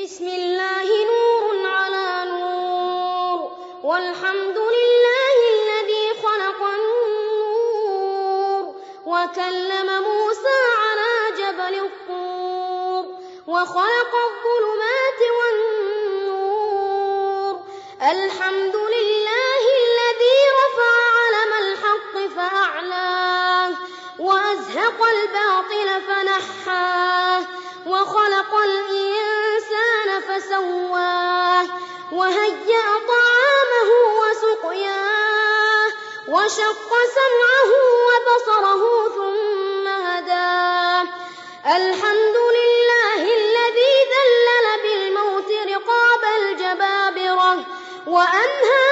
بسم الله نور على نور، والحمد لله الذي خلق النور وكلم موسى على جبل الطور وخلق الظلمات والنور. الحمد لله الذي رفع علم الحق فأعلاه وأزهق الباطل فنحاه وخلق الإنسان فسواه وهيأ طعامه وسقياه وشق سمعه وبصره ثم هداه. الحمد لله الذي ذلل بالموت رقاب الجبابرة وأنهى